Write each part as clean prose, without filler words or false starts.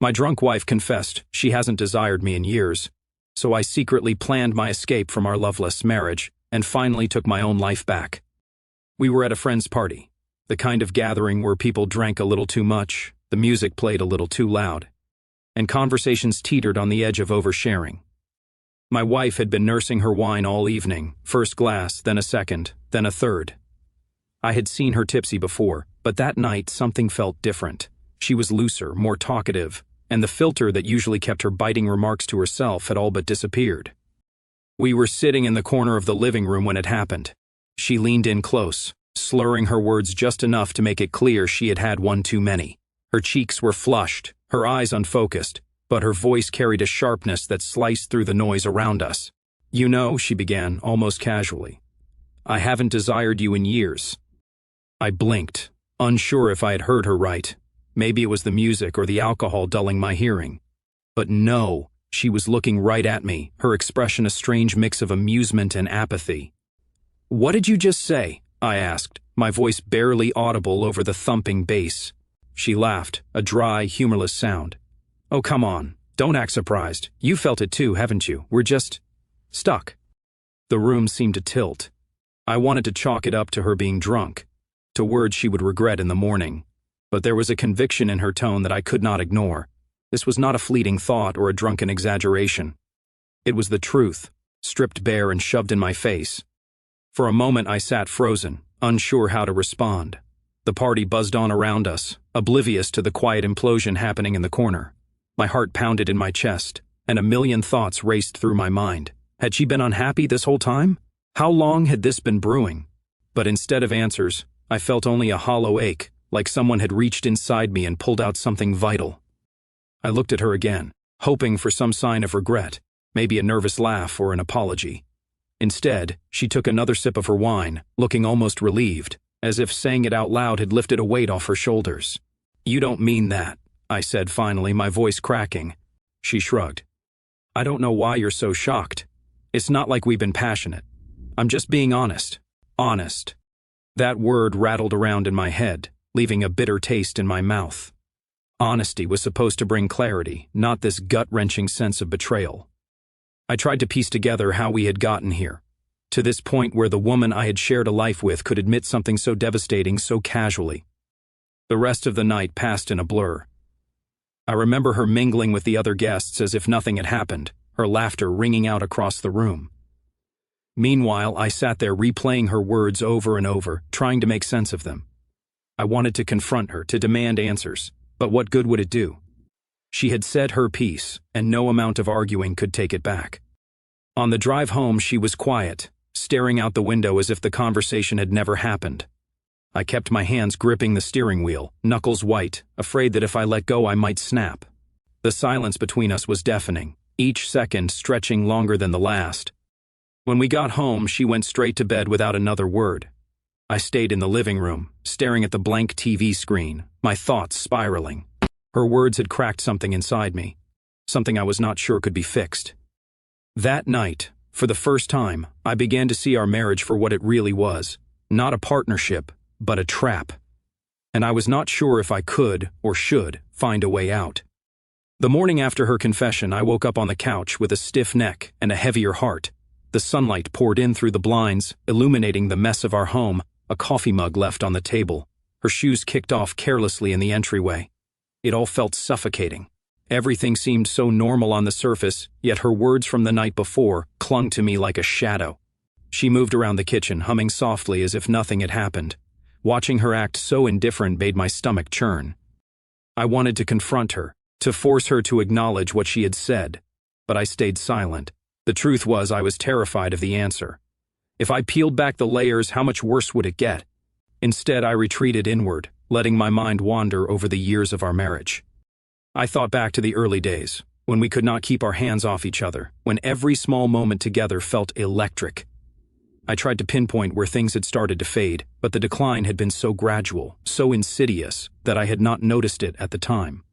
My drunk wife confessed she hasn't desired me in years, so I secretly planned my escape from our loveless marriage and finally took my own life back. We were at a friend's party, the kind of gathering where people drank a little too much, the music played a little too loud, and conversations teetered on the edge of oversharing. My wife had been nursing her wine all evening, first glass, then a second, then a third. I had seen her tipsy before, but that night something felt different. She was looser, more talkative, and the filter that usually kept her biting remarks to herself had all but disappeared. We were sitting in the corner of the living room when it happened. She leaned in close, slurring her words just enough to make it clear she had had one too many. Her cheeks were flushed, her eyes unfocused, but her voice carried a sharpness that sliced through the noise around us. "You know," she began, almost casually, "I haven't desired you in years." I blinked, unsure if I had heard her right. Maybe it was the music or the alcohol dulling my hearing. But no, she was looking right at me, her expression a strange mix of amusement and apathy. "What did you just say?" I asked, my voice barely audible over the thumping bass. She laughed, a dry, humorless sound. "Oh, come on, don't act surprised. You felt it too, haven't you? We're just stuck." The room seemed to tilt. I wanted to chalk it up to her being drunk, to words she would regret in the morning. But there was a conviction in her tone that I could not ignore. This was not a fleeting thought or a drunken exaggeration. It was the truth, stripped bare and shoved in my face. For a moment I sat frozen, unsure how to respond. The party buzzed on around us, oblivious to the quiet implosion happening in the corner. My heart pounded in my chest, and a million thoughts raced through my mind. Had she been unhappy this whole time? How long had this been brewing? But instead of answers, I felt only a hollow ache, like someone had reached inside me and pulled out something vital. I looked at her again, hoping for some sign of regret, maybe a nervous laugh or an apology. Instead, she took another sip of her wine, looking almost relieved, as if saying it out loud had lifted a weight off her shoulders. "You don't mean that," I said finally, my voice cracking. She shrugged. "I don't know why you're so shocked. It's not like we've been passionate. I'm just being honest. Honest." That word rattled around in my head, leaving a bitter taste in my mouth. Honesty was supposed to bring clarity, not this gut-wrenching sense of betrayal. I tried to piece together how we had gotten here, to this point where the woman I had shared a life with could admit something so devastating so casually. The rest of the night passed in a blur. I remember her mingling with the other guests as if nothing had happened, her laughter ringing out across the room. Meanwhile, I sat there replaying her words over and over, trying to make sense of them. I wanted to confront her, to demand answers, but what good would it do? She had said her piece, and no amount of arguing could take it back. On the drive home, she was quiet, staring out the window as if the conversation had never happened. I kept my hands gripping the steering wheel, knuckles white, afraid that if I let go I might snap. The silence between us was deafening, each second stretching longer than the last. When we got home, she went straight to bed without another word. I stayed in the living room, staring at the blank TV screen, my thoughts spiraling. Her words had cracked something inside me, something I was not sure could be fixed. That night, for the first time, I began to see our marriage for what it really was, not a partnership, but a trap. And I was not sure if I could, or should, find a way out. The morning after her confession, I woke up on the couch with a stiff neck and a heavier heart. The sunlight poured in through the blinds, illuminating the mess of our home, a coffee mug left on the table. Her shoes kicked off carelessly in the entryway. It all felt suffocating. Everything seemed so normal on the surface, yet her words from the night before clung to me like a shadow. She moved around the kitchen, humming softly as if nothing had happened. Watching her act so indifferent made my stomach churn. I wanted to confront her, to force her to acknowledge what she had said, but I stayed silent. The truth was I was terrified of the answer. If I peeled back the layers, how much worse would it get? Instead, I retreated inward, letting my mind wander over the years of our marriage. I thought back to the early days, when we could not keep our hands off each other, when every small moment together felt electric. I tried to pinpoint where things had started to fade, but the decline had been so gradual, so insidious, that I had not noticed it at the time.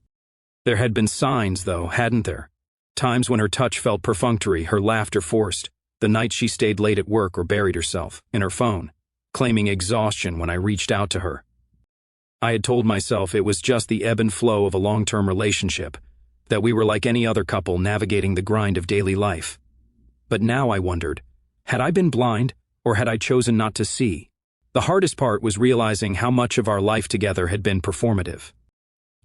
There had been signs, though, hadn't there? Times when her touch felt perfunctory, her laughter forced, the night she stayed late at work or buried herself in her phone, claiming exhaustion when I reached out to her. I had told myself it was just the ebb and flow of a long-term relationship, that we were like any other couple navigating the grind of daily life. But now I wondered, had I been blind, or had I chosen not to see? The hardest part was realizing how much of our life together had been performative.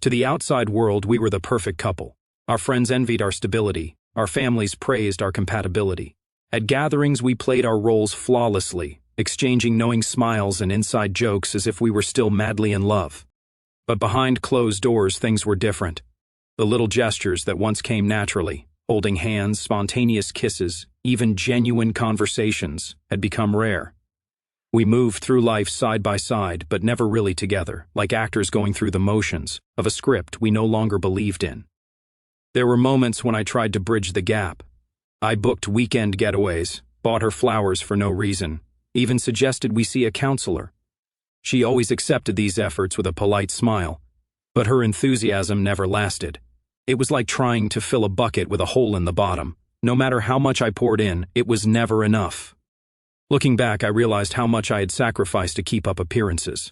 To the outside world, we were the perfect couple. Our friends envied our stability, our families praised our compatibility. At gatherings, we played our roles flawlessly, exchanging knowing smiles and inside jokes as if we were still madly in love. But behind closed doors, things were different. The little gestures that once came naturally, holding hands, spontaneous kisses, even genuine conversations, had become rare. We moved through life side by side, but never really together, like actors going through the motions of a script we no longer believed in. There were moments when I tried to bridge the gap. I booked weekend getaways, bought her flowers for no reason, even suggested we see a counselor. She always accepted these efforts with a polite smile, but her enthusiasm never lasted. It was like trying to fill a bucket with a hole in the bottom. No matter how much I poured in, it was never enough. Looking back, I realized how much I had sacrificed to keep up appearances.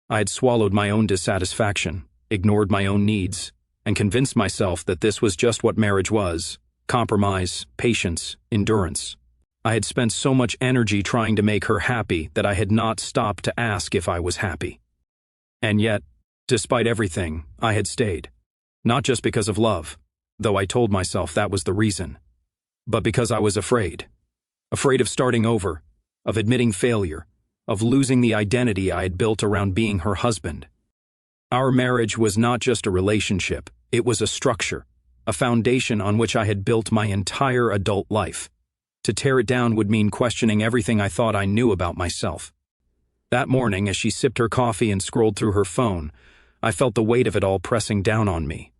I had swallowed my own dissatisfaction, ignored my own needs, and convinced myself that this was just what marriage was: compromise, patience, endurance. I had spent so much energy trying to make her happy that I had not stopped to ask if I was happy. And yet, despite everything, I had stayed. Not just because of love, though I told myself that was the reason, but because I was afraid. Afraid of starting over, of admitting failure, of losing the identity I had built around being her husband. Our marriage was not just a relationship, it was a structure, a foundation on which I had built my entire adult life. To tear it down would mean questioning everything I thought I knew about myself. That morning, as she sipped her coffee and scrolled through her phone, I felt the weight of it all pressing down on me.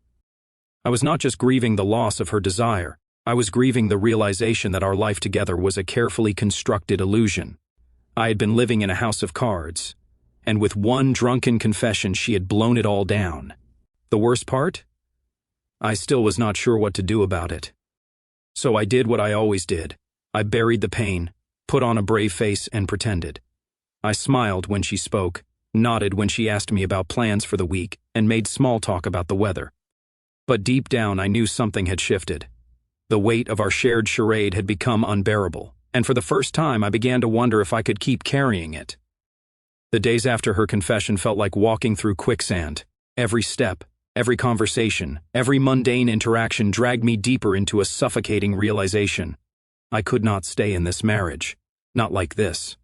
I was not just grieving the loss of her desire, I was grieving the realization that our life together was a carefully constructed illusion. I had been living in a house of cards, and with one drunken confession she had blown it all down. The worst part? I still was not sure what to do about it. So I did what I always did. I buried the pain, put on a brave face, and pretended. I smiled when she spoke, nodded when she asked me about plans for the week, and made small talk about the weather. But deep down I knew something had shifted. The weight of our shared charade had become unbearable, and for the first time I began to wonder if I could keep carrying it. The days after her confession felt like walking through quicksand. Every step, every conversation, every mundane interaction dragged me deeper into a suffocating realization. I could not stay in this marriage. Not like this.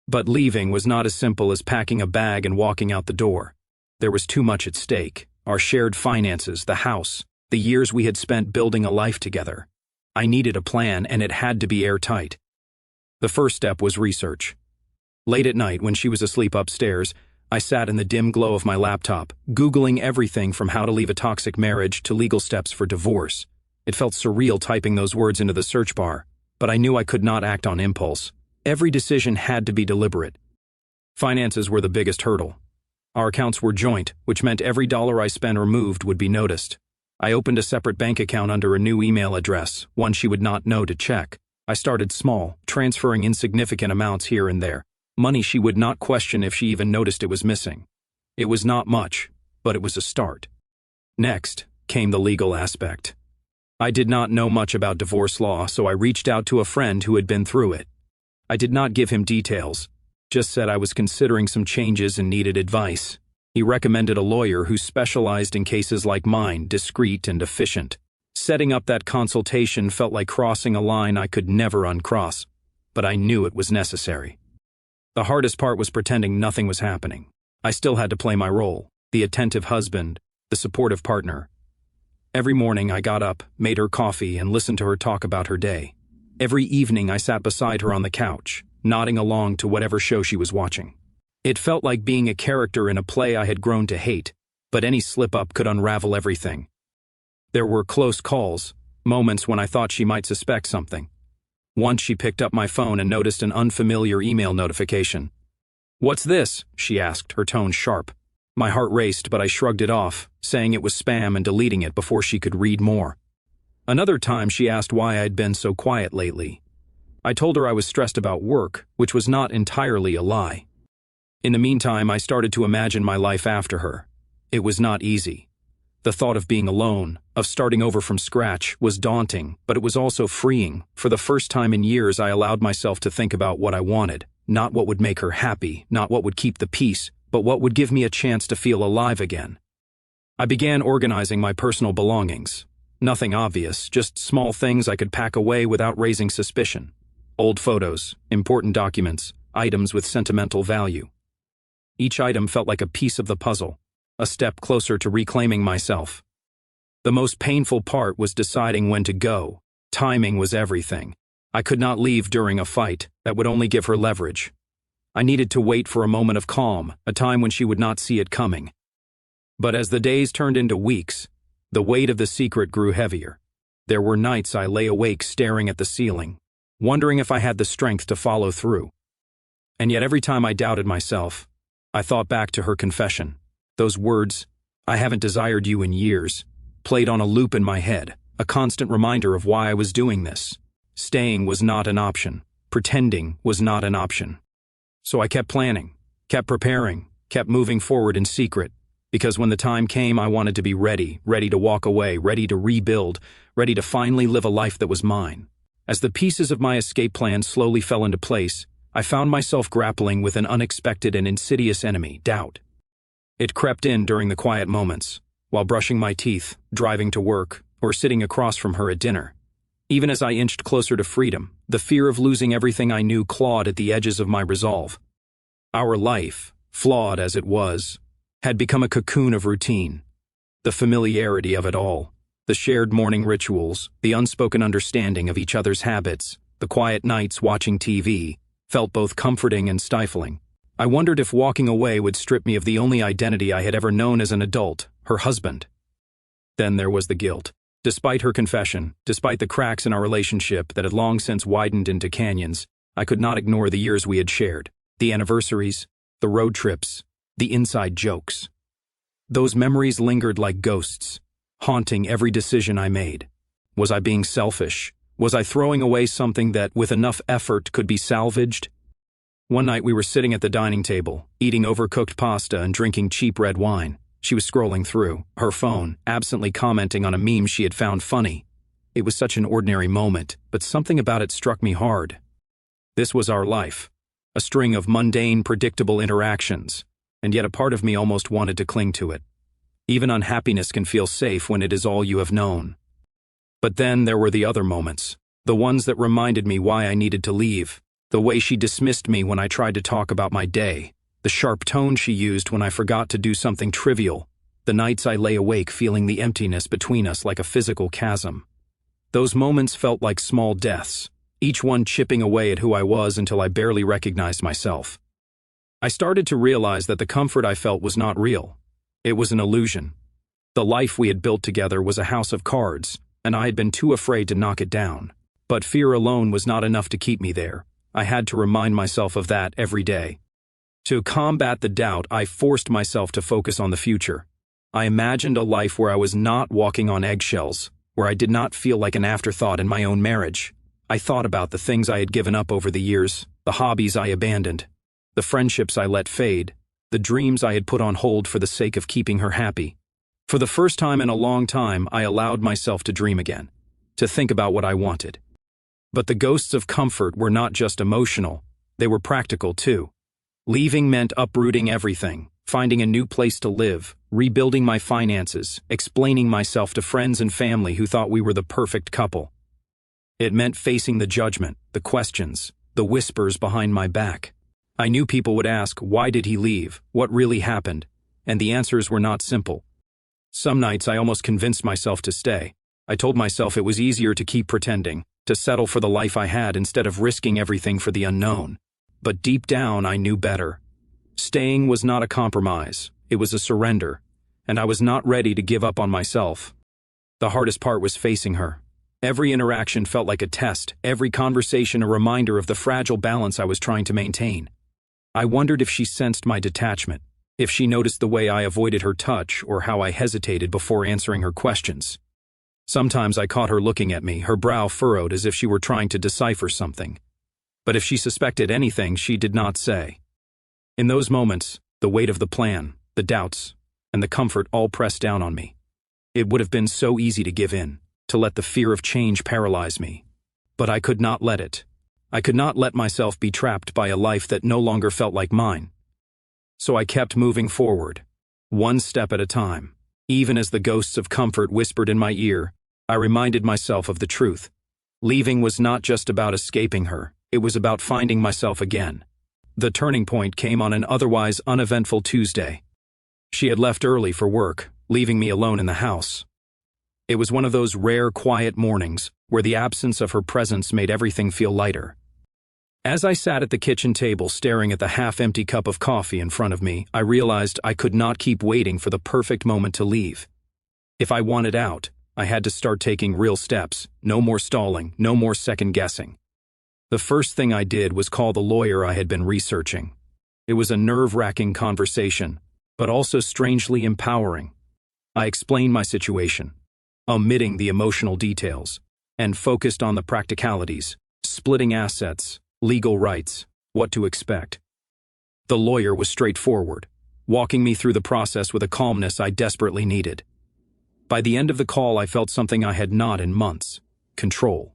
But leaving was not as simple as packing a bag and walking out the door. There was too much at stake: our shared finances, the house, the years we had spent building a life together. I needed a plan, and it had to be airtight. The first step was research. Late at night, when she was asleep upstairs, I sat in the dim glow of my laptop, Googling everything from how to leave a toxic marriage to legal steps for divorce. It felt surreal typing those words into the search bar, but I knew I could not act on impulse. Every decision had to be deliberate. Finances were the biggest hurdle. Our accounts were joint, which meant every dollar I spent or moved would be noticed. I opened a separate bank account under a new email address, one she would not know to check. I started small, transferring insignificant amounts here and there, money she would not question if she even noticed it was missing. It was not much, but it was a start. Next came the legal aspect. I did not know much about divorce law, so I reached out to a friend who had been through it. I did not give him details, just said I was considering some changes and needed advice. He recommended a lawyer who specialized in cases like mine, discreet and efficient. Setting up that consultation felt like crossing a line I could never uncross, but I knew it was necessary. The hardest part was pretending nothing was happening. I still had to play my role, the attentive husband, the supportive partner. Every morning I got up, made her coffee, and listened to her talk about her day. Every evening I sat beside her on the couch, nodding along to whatever show she was watching. It felt like being a character in a play I had grown to hate, but any slip-up could unravel everything. There were close calls, moments when I thought she might suspect something. Once she picked up my phone and noticed an unfamiliar email notification. "What's this?" she asked, her tone sharp. My heart raced, but I shrugged it off, saying it was spam and deleting it before she could read more. Another time she asked why I'd been so quiet lately. I told her I was stressed about work, which was not entirely a lie. In the meantime, I started to imagine my life after her. It was not easy. The thought of being alone, of starting over from scratch, was daunting, but it was also freeing. For the first time in years, I allowed myself to think about what I wanted, not what would make her happy, not what would keep the peace, but what would give me a chance to feel alive again. I began organizing my personal belongings. Nothing obvious, just small things I could pack away without raising suspicion. Old photos, important documents, items with sentimental value. Each item felt like a piece of the puzzle, a step closer to reclaiming myself. The most painful part was deciding when to go. Timing was everything. I could not leave during a fight that would only give her leverage. I needed to wait for a moment of calm, a time when she would not see it coming. But as the days turned into weeks, the weight of the secret grew heavier. There were nights I lay awake staring at the ceiling, wondering if I had the strength to follow through. And yet every time I doubted myself, I thought back to her confession. Those words, "I haven't desired you in years," played on a loop in my head, a constant reminder of why I was doing this. Staying was not an option. Pretending was not an option. So I kept planning, kept preparing, kept moving forward in secret, because when the time came, I wanted to be ready, ready to walk away, ready to rebuild, ready to finally live a life that was mine. As the pieces of my escape plan slowly fell into place, I found myself grappling with an unexpected and insidious enemy, doubt. It crept in during the quiet moments, while brushing my teeth, driving to work, or sitting across from her at dinner. Even as I inched closer to freedom, the fear of losing everything I knew clawed at the edges of my resolve. Our life, flawed as it was, had become a cocoon of routine. The familiarity of it all, the shared morning rituals, the unspoken understanding of each other's habits, the quiet nights watching TV, felt both comforting and stifling. I wondered if walking away would strip me of the only identity I had ever known as an adult, her husband. Then there was the guilt. Despite her confession, despite the cracks in our relationship that had long since widened into canyons, I could not ignore the years we had shared, the anniversaries, the road trips, the inside jokes. Those memories lingered like ghosts, haunting every decision I made. Was I being selfish? Was I throwing away something that, with enough effort, could be salvaged? One night we were sitting at the dining table, eating overcooked pasta and drinking cheap red wine. She was scrolling through her phone, absently commenting on a meme she had found funny. It was such an ordinary moment, but something about it struck me hard. This was our life, a string of mundane, predictable interactions, and yet a part of me almost wanted to cling to it. Even unhappiness can feel safe when it is all you have known. But then there were the other moments, the ones that reminded me why I needed to leave. The way she dismissed me when I tried to talk about my day, the sharp tone she used when I forgot to do something trivial, the nights I lay awake feeling the emptiness between us like a physical chasm. Those moments felt like small deaths, each one chipping away at who I was until I barely recognized myself. I started to realize that the comfort I felt was not real. It was an illusion. The life we had built together was a house of cards, and I had been too afraid to knock it down. But fear alone was not enough to keep me there. I had to remind myself of that every day. To combat the doubt, I forced myself to focus on the future. I imagined a life where I was not walking on eggshells, where I did not feel like an afterthought in my own marriage. I thought about the things I had given up over the years, the hobbies I abandoned, the friendships I let fade, the dreams I had put on hold for the sake of keeping her happy. For the first time in a long time, I allowed myself to dream again, to think about what I wanted. But the ghosts of comfort were not just emotional, they were practical too. Leaving meant uprooting everything, finding a new place to live, rebuilding my finances, explaining myself to friends and family who thought we were the perfect couple. It meant facing the judgment, the questions, the whispers behind my back. I knew people would ask, why did he leave? What really happened? And the answers were not simple. Some nights I almost convinced myself to stay. I told myself it was easier to keep pretending, to settle for the life I had instead of risking everything for the unknown. But deep down, I knew better. Staying was not a compromise, it was a surrender, and I was not ready to give up on myself. The hardest part was facing her. Every interaction felt like a test, every conversation a reminder of the fragile balance I was trying to maintain. I wondered if she sensed my detachment, if she noticed the way I avoided her touch or how I hesitated before answering her questions. Sometimes I caught her looking at me, her brow furrowed as if she were trying to decipher something. But if she suspected anything, she did not say. In those moments, the weight of the plan, the doubts, and the comfort all pressed down on me. It would have been so easy to give in, to let the fear of change paralyze me. But I could not let it. I could not let myself be trapped by a life that no longer felt like mine. So I kept moving forward, one step at a time. Even as the ghosts of comfort whispered in my ear, I reminded myself of the truth. Leaving was not just about escaping her, it was about finding myself again. The turning point came on an otherwise uneventful Tuesday. She had left early for work, leaving me alone in the house. It was one of those rare quiet mornings where the absence of her presence made everything feel lighter. As I sat at the kitchen table staring at the half-empty cup of coffee in front of me, I realized I could not keep waiting for the perfect moment to leave. If I wanted out, I had to start taking real steps, no more stalling, no more second-guessing. The first thing I did was call the lawyer I had been researching. It was a nerve-wracking conversation, but also strangely empowering. I explained my situation, omitting the emotional details, and focused on the practicalities, splitting assets, legal rights, what to expect. The lawyer was straightforward, walking me through the process with a calmness I desperately needed. By the end of the call, I felt something I had not in months: control.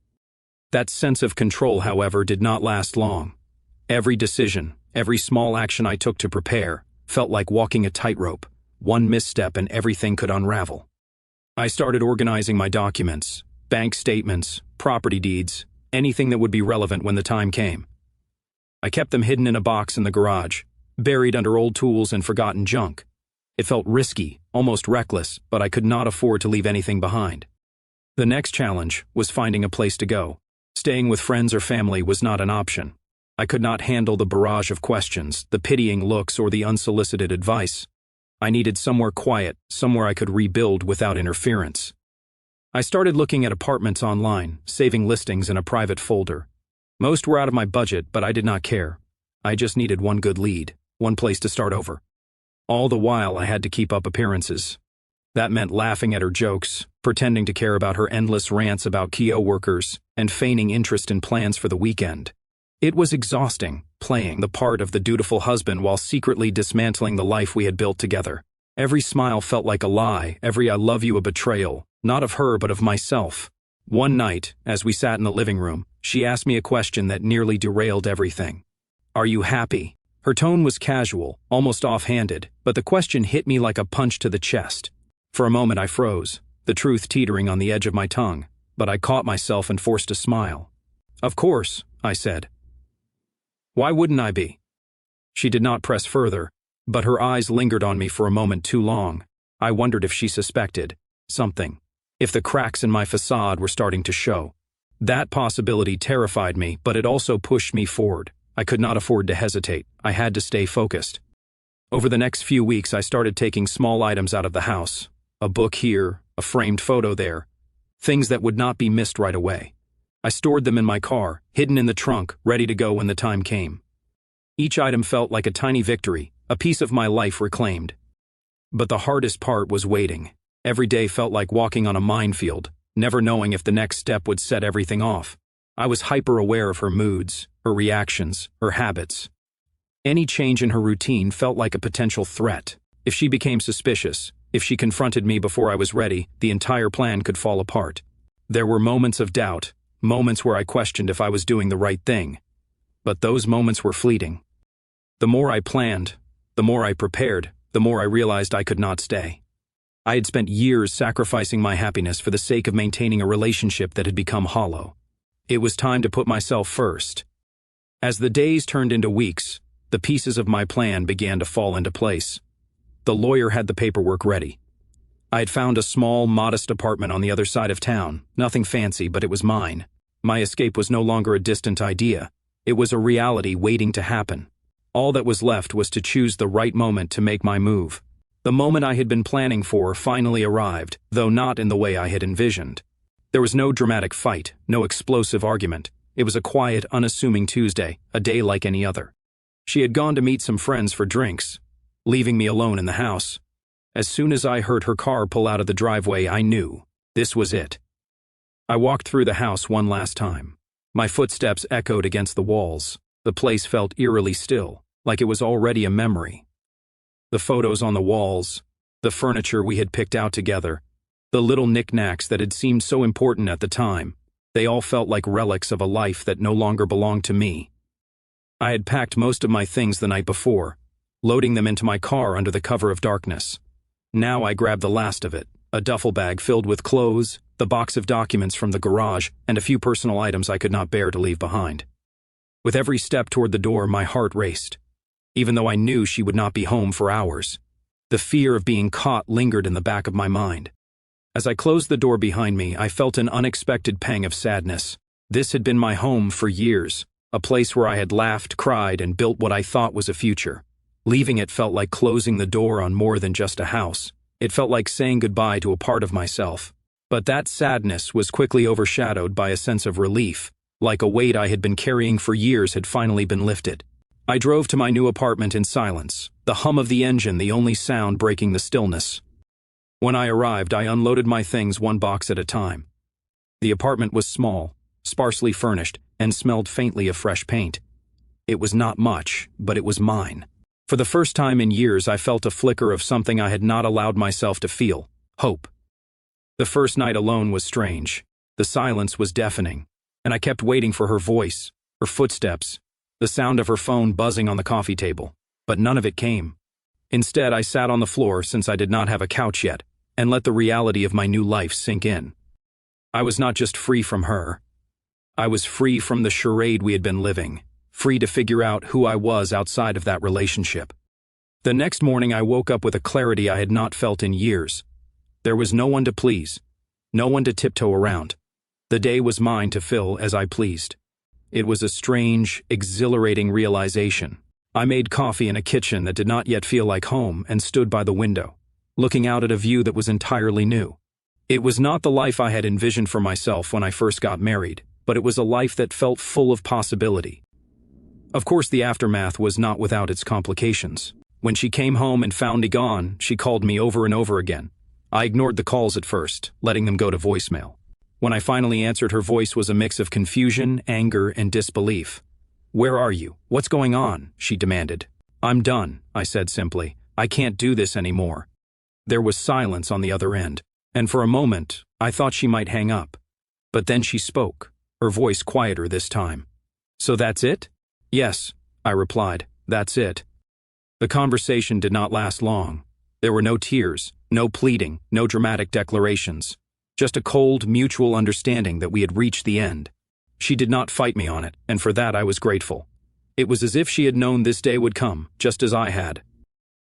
That sense of control, however, did not last long. Every decision, every small action I took to prepare, felt like walking a tightrope. One misstep and everything could unravel. I started organizing my documents, bank statements, property deeds, anything that would be relevant when the time came. I kept them hidden in a box in the garage, buried under old tools and forgotten junk. It felt risky, almost reckless, but I could not afford to leave anything behind. The next challenge was finding a place to go. Staying with friends or family was not an option. I could not handle the barrage of questions, the pitying looks, or the unsolicited advice. I needed somewhere quiet, somewhere I could rebuild without interference. I started looking at apartments online, saving listings in a private folder. Most were out of my budget, but I did not care. I just needed one good lead, one place to start over. All the while, I had to keep up appearances. That meant laughing at her jokes, pretending to care about her endless rants about co-workers, and feigning interest in plans for the weekend. It was exhausting, playing the part of the dutiful husband while secretly dismantling the life we had built together. Every smile felt like a lie, every "I love you" a betrayal, not of her but of myself. One night, as we sat in the living room, she asked me a question that nearly derailed everything. "Are you happy?" Her tone was casual, almost offhanded, but the question hit me like a punch to the chest. For a moment I froze, the truth teetering on the edge of my tongue, but I caught myself and forced a smile. "Of course," I said. "Why wouldn't I be?" She did not press further, but her eyes lingered on me for a moment too long. I wondered if she suspected something, if the cracks in my facade were starting to show. That possibility terrified me, but it also pushed me forward. I could not afford to hesitate. I had to stay focused. Over the next few weeks, I started taking small items out of the house. A book here, a framed photo there. Things that would not be missed right away. I stored them in my car, hidden in the trunk, ready to go when the time came. Each item felt like a tiny victory, a piece of my life reclaimed. But the hardest part was waiting. Every day felt like walking on a minefield, never knowing if the next step would set everything off. I was hyper-aware of her moods, her reactions, her habits. Any change in her routine felt like a potential threat. If she became suspicious, if she confronted me before I was ready, the entire plan could fall apart. There were moments of doubt, moments where I questioned if I was doing the right thing. But those moments were fleeting. The more I planned, the more I prepared, the more I realized I could not stay. I had spent years sacrificing my happiness for the sake of maintaining a relationship that had become hollow. It was time to put myself first. As the days turned into weeks, the pieces of my plan began to fall into place. The lawyer had the paperwork ready. I had found a small, modest apartment on the other side of town. Nothing fancy, but it was mine. My escape was no longer a distant idea. It was a reality waiting to happen. All that was left was to choose the right moment to make my move. The moment I had been planning for finally arrived, though not in the way I had envisioned. There was no dramatic fight, no explosive argument. It was a quiet, unassuming Tuesday, a day like any other. She had gone to meet some friends for drinks, leaving me alone in the house. As soon as I heard her car pull out of the driveway, I knew this was it. I walked through the house one last time. My footsteps echoed against the walls. The place felt eerily still, like it was already a memory. The photos on the walls, the furniture we had picked out together, The little knickknacks that had seemed so important at the time, they all felt like relics of a life that no longer belonged to me. I had packed most of my things the night before, loading them into my car under the cover of darkness. Now I grabbed the last of it, a duffel bag filled with clothes, the box of documents from the garage, and a few personal items I could not bear to leave behind. With every step toward the door, my heart raced. Even though I knew she would not be home for hours, the fear of being caught lingered in the back of my mind. As I closed the door behind me, I felt an unexpected pang of sadness. This had been my home for years, a place where I had laughed, cried, and built what I thought was a future. Leaving it felt like closing the door on more than just a house. It felt like saying goodbye to a part of myself. But that sadness was quickly overshadowed by a sense of relief, like a weight I had been carrying for years had finally been lifted. I drove to my new apartment in silence, the hum of the engine the only sound breaking the stillness. When I arrived, I unloaded my things one box at a time. The apartment was small, sparsely furnished, and smelled faintly of fresh paint. It was not much, but it was mine. For the first time in years, I felt a flicker of something I had not allowed myself to feel: hope. The first night alone was strange. The silence was deafening, and I kept waiting for her voice, her footsteps, the sound of her phone buzzing on the coffee table. But none of it came. Instead, I sat on the floor, since I did not have a couch yet, and let the reality of my new life sink in. I was not just free from her. I was free from the charade we had been living, free to figure out who I was outside of that relationship. The next morning, I woke up with a clarity I had not felt in years. There was no one to please, no one to tiptoe around. The day was mine to fill as I pleased. It was a strange, exhilarating realization. I made coffee in a kitchen that did not yet feel like home and stood by the window, looking out at a view that was entirely new. It was not the life I had envisioned for myself when I first got married, but it was a life that felt full of possibility. Of course, the aftermath was not without its complications. When she came home and found me gone, she called me over and over again. I ignored the calls at first, letting them go to voicemail. When I finally answered, her voice was a mix of confusion, anger, and disbelief. "Where are you? What's going on?" she demanded. "I'm done," I said simply. "I can't do this anymore." There was silence on the other end, and for a moment, I thought she might hang up. But then she spoke, her voice quieter this time. "So that's it?" "Yes," I replied, "that's it." The conversation did not last long. There were no tears, no pleading, no dramatic declarations. Just a cold, mutual understanding that we had reached the end. She did not fight me on it, and for that I was grateful. It was as if she had known this day would come, just as I had.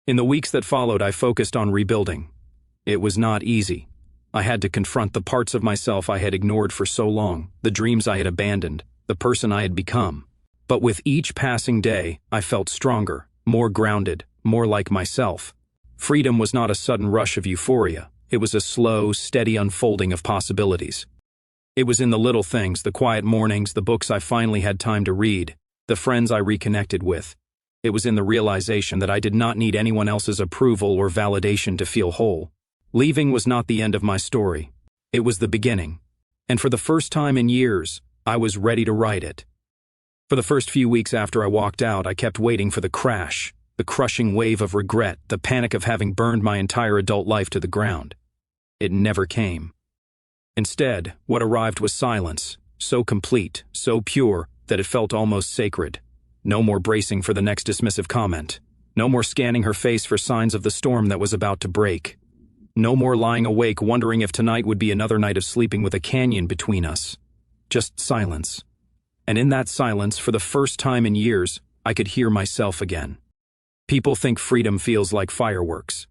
In the weeks that followed, I focused on rebuilding. It was not easy. I had to confront the parts of myself I had ignored for so long, the dreams I had abandoned, the person I had become. But with each passing day, I felt stronger, more grounded, more like myself. Freedom was not a sudden rush of euphoria. It was a slow, steady unfolding of possibilities. It was in the little things, the quiet mornings, the books I finally had time to read, the friends I reconnected with. It was in the realization that I did not need anyone else's approval or validation to feel whole. Leaving was not the end of my story. It was the beginning. And for the first time in years, I was ready to write it. For the first few weeks after I walked out, I kept waiting for the crash, the crushing wave of regret, the panic of having burned my entire adult life to the ground. It never came. Instead, what arrived was silence, so complete, so pure, that it felt almost sacred. No more bracing for the next dismissive comment. No more scanning her face for signs of the storm that was about to break. No more lying awake wondering if tonight would be another night of sleeping with a canyon between us. Just silence. And in that silence, for the first time in years, I could hear myself again. People think freedom feels like fireworks.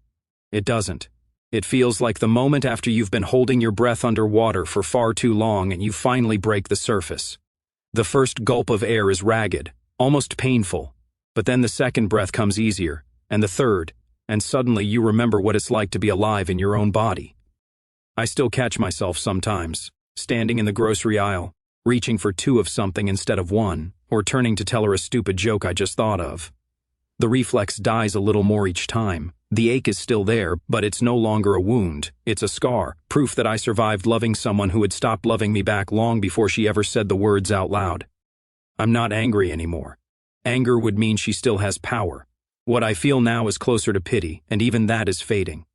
It doesn't. It feels like the moment after you've been holding your breath underwater for far too long and you finally break the surface. The first gulp of air is ragged, almost painful, but then the second breath comes easier, and the third, and suddenly you remember what it's like to be alive in your own body. I still catch myself sometimes, standing in the grocery aisle, reaching for two of something instead of one, or turning to tell her a stupid joke I just thought of. The reflex dies a little more each time. The ache is still there, but it's no longer a wound. It's a scar, proof that I survived loving someone who had stopped loving me back long before she ever said the words out loud. I'm not angry anymore. Anger would mean she still has power. What I feel now is closer to pity, and even that is fading.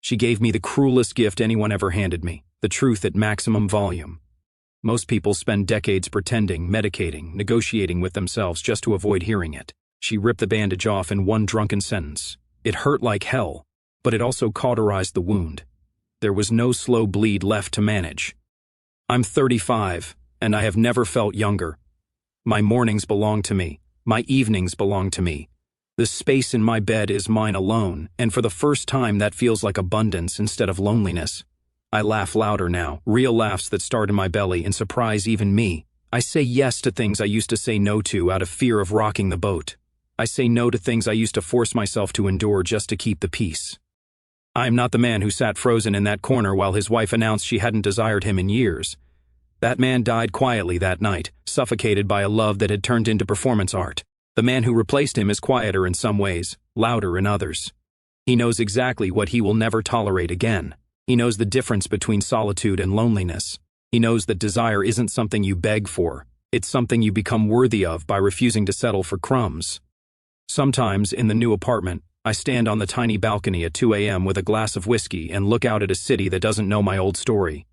She gave me the cruelest gift anyone ever handed me, the truth at maximum volume. Most people spend decades pretending, medicating, negotiating with themselves just to avoid hearing it. She ripped the bandage off in one drunken sentence. It hurt like hell, but it also cauterized the wound. There was no slow bleed left to manage. I'm 35, and I have never felt younger. My mornings belong to me. My evenings belong to me. The space in my bed is mine alone, and for the first time that feels like abundance instead of loneliness. I laugh louder now, real laughs that start in my belly and surprise even me. I say yes to things I used to say no to out of fear of rocking the boat. I say no to things I used to force myself to endure just to keep the peace. I am not the man who sat frozen in that corner while his wife announced she hadn't desired him in years. That man died quietly that night, suffocated by a love that had turned into performance art. The man who replaced him is quieter in some ways, louder in others. He knows exactly what he will never tolerate again. He knows the difference between solitude and loneliness. He knows that desire isn't something you beg for. It's something you become worthy of by refusing to settle for crumbs. Sometimes, in the new apartment, I stand on the tiny balcony at 2 a.m. with a glass of whiskey and look out at a city that doesn't know my old story.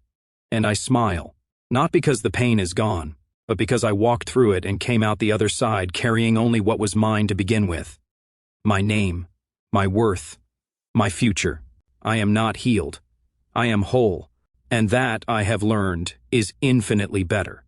And I smile. Not because the pain is gone, but because I walked through it and came out the other side carrying only what was mine to begin with. My name, my worth, my future. I am not healed. I am whole. And that, I have learned, is infinitely better.